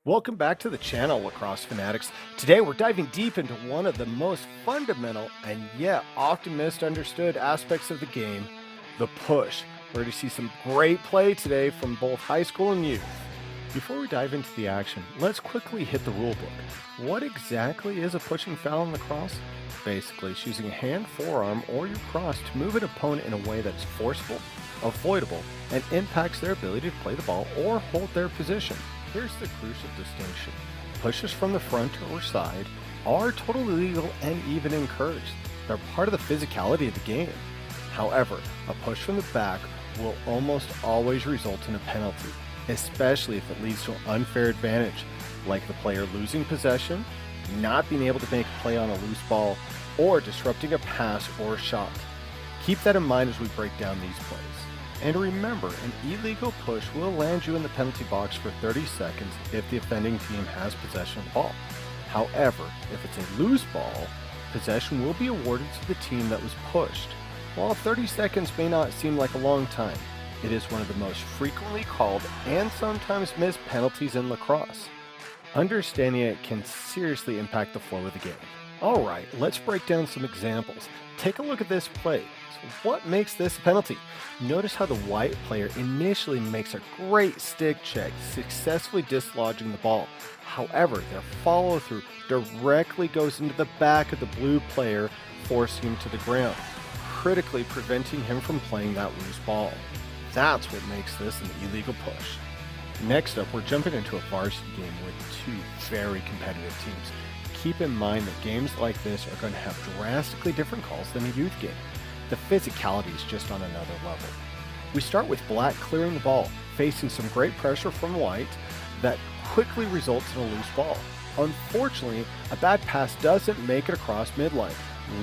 Welcome back to the channel, Lacrosse Fanatics. Today we're diving deep into one of the most fundamental and yet often misunderstood aspects of the game, the push. We're going to see some great play today from both high school and youth. Before we dive into the action, let's quickly hit the rule book. What exactly is a pushing foul in lacrosse? Basically, it's using a hand, forearm, or your cross to move an opponent in a way that's forcible, avoidable, and impacts their ability to play the ball or hold their position. Here's the crucial distinction. Pushes from the front or side are totally legal and even encouraged. They're part of the physicality of the game. However, a push from the back will almost always result in a penalty, especially if it leads to an unfair advantage, like the player losing possession, not being able to make a play on a loose ball, or disrupting a pass or a shot. Keep that in mind as we break down these plays. And remember, an illegal push will land you in the penalty box for 30 seconds if the offending team has possession of the ball. However, if it's a loose ball, possession will be awarded to the team that was pushed. While 30 seconds may not seem like a long time, it is one of the most frequently called and sometimes missed penalties in lacrosse. Understanding it can seriously impact the flow of the game. Alright, let's break down some examples. Take a look at this play. So what makes this a penalty? Notice how the white player initially makes a great stick check, successfully dislodging the ball. However, their follow-through directly goes into the back of the blue player, forcing him to the ground, critically preventing him from playing that loose ball. That's what makes this an illegal push. Next up, we're jumping into a varsity game with two very competitive teams. Keep in mind that games like this are going to have drastically different calls than a youth game. The physicality is just on another level. We start with black clearing the ball, facing some great pressure from white that quickly results in a loose ball. Unfortunately, a bad pass doesn't make it across midline,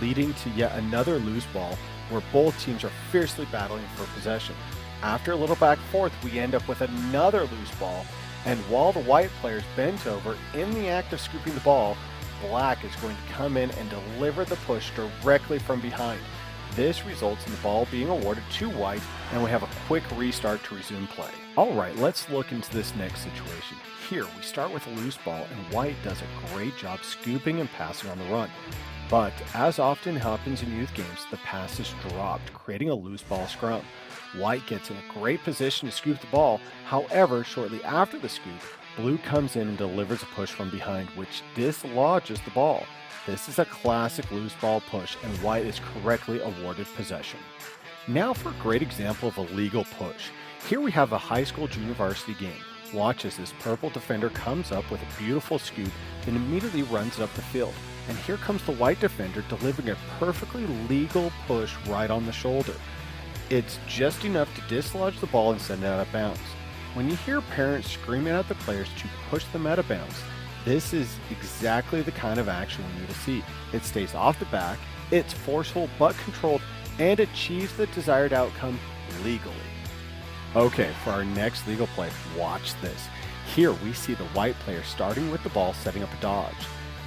leading to yet another loose ball where both teams are fiercely battling for possession. After a little back and forth, we end up with another loose ball, and while the white player's bent over in the act of scooping the ball, black is going to come in and deliver the push directly from behind. This results in the ball being awarded to white, and we have a quick restart to resume play. Alright, let's look into this next situation. Here, we start with a loose ball, and white does a great job scooping and passing on the run. But, as often happens in youth games, the pass is dropped, creating a loose ball scrum. White gets in a great position to scoop the ball. However, shortly after the scoop, blue comes in and delivers a push from behind, which dislodges the ball. This is a classic loose ball push, and white is correctly awarded possession. Now for a great example of a legal push. Here we have a high school junior varsity game. Watch as this purple defender comes up with a beautiful scoop, then immediately runs it up the field. And here comes the white defender delivering a perfectly legal push right on the shoulder. It's just enough to dislodge the ball and send it out of bounds. When you hear parents screaming at the players to push them out of bounds, this is exactly the kind of action we need to see. It stays off the back, it's forceful but controlled, and achieves the desired outcome legally. Okay, for our next legal play, watch this. Here we see the white player starting with the ball, setting up a dodge.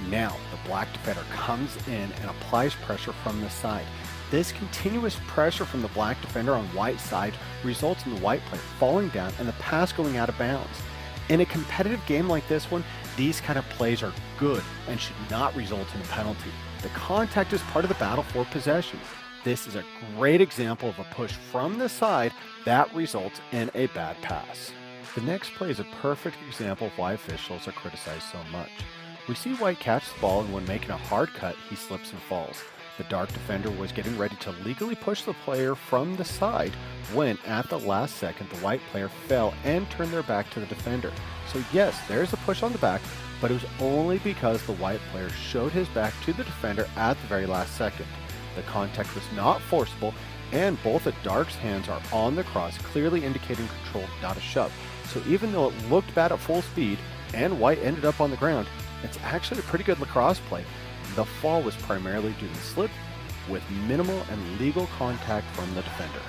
Now the black defender comes in and applies pressure from the side. This continuous pressure from the black defender on white side results in the white player falling down and the pass going out of bounds. In a competitive game like this one, these kind of plays are good and should not result in a penalty. The contact is part of the battle for possession. This is a great example of a push from the side that results in a bad pass. The next play is a perfect example of why officials are criticized so much. We see white catch the ball, and when making a hard cut, he slips and falls. The dark defender was getting ready to legally push the player from the side when, at the last second, the white player fell and turned their back to the defender. So yes, there's a push on the back, but it was only because the white player showed his back to the defender at the very last second. The contact was not forcible, and both the dark's hands are on the cross, clearly indicating control, not a shove. So even though it looked bad at full speed, and white ended up on the ground, it's actually a pretty good lacrosse play. The fall was primarily due to the slip, with minimal and legal contact from the defender.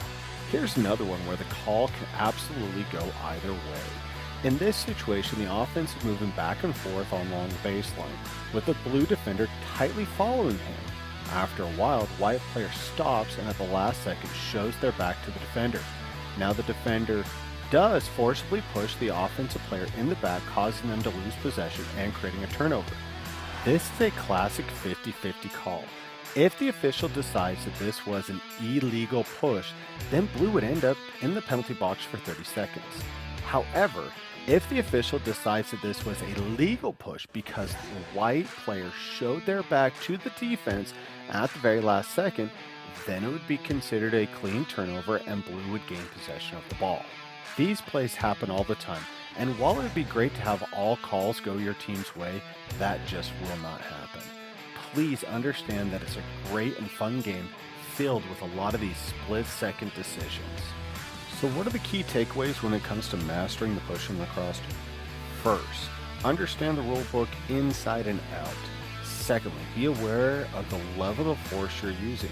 Here's another one where the call can absolutely go either way. In this situation, the offense is moving back and forth along the baseline, with the blue defender tightly following him. After a while, the white player stops and at the last second shows their back to the defender. Now the defender does forcibly push the offensive player in the back, causing them to lose possession and creating a turnover. This is a classic 50-50 call. If the official decides that this was an illegal push, then blue would end up in the penalty box for 30 seconds. However, if the official decides that this was a legal push because the white player showed their back to the defense at the very last second, then it would be considered a clean turnover and blue would gain possession of the ball. These plays happen all the time, and while it would be great to have all calls go your team's way, that just will not happen. Please understand that it's a great and fun game filled with a lot of these split-second decisions. So what are the key takeaways when it comes to mastering the push in lacrosse? First, understand the rule book inside and out. Secondly, be aware of the level of force you're using.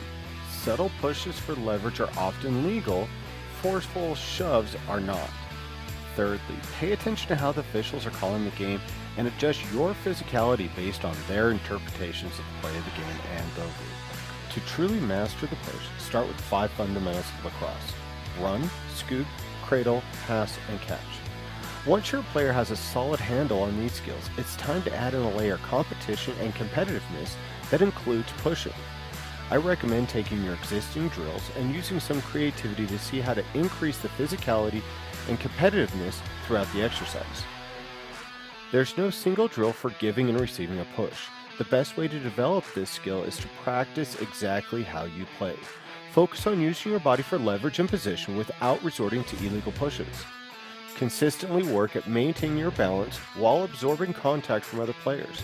Subtle pushes for leverage are often legal, forceful shoves are not. Thirdly, pay attention to how the officials are calling the game and adjust your physicality based on their interpretations of the play of the game and the rule. To truly master the push, start with 5 fundamentals of lacrosse: run, scoot, cradle, pass, and catch. Once your player has a solid handle on these skills, it's time to add in a layer of competition and competitiveness that includes pushing. I recommend taking your existing drills and using some creativity to see how to increase the physicality and competitiveness throughout the exercise. There's no single drill for giving and receiving a push. The best way to develop this skill is to practice exactly how you play. Focus on using your body for leverage and position without resorting to illegal pushes. Consistently work at maintaining your balance while absorbing contact from other players.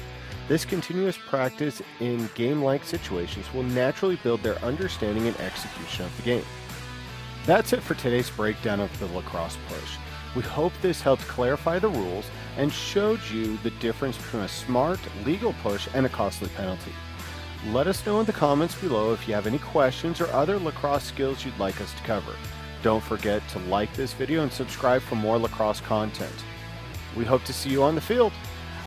This continuous practice in game-like situations will naturally build their understanding and execution of the game. That's it for today's breakdown of the lacrosse push. We hope this helped clarify the rules and showed you the difference between a smart, legal push and a costly penalty. Let us know in the comments below if you have any questions or other lacrosse skills you'd like us to cover. Don't forget to like this video and subscribe for more lacrosse content. We hope to see you on the field.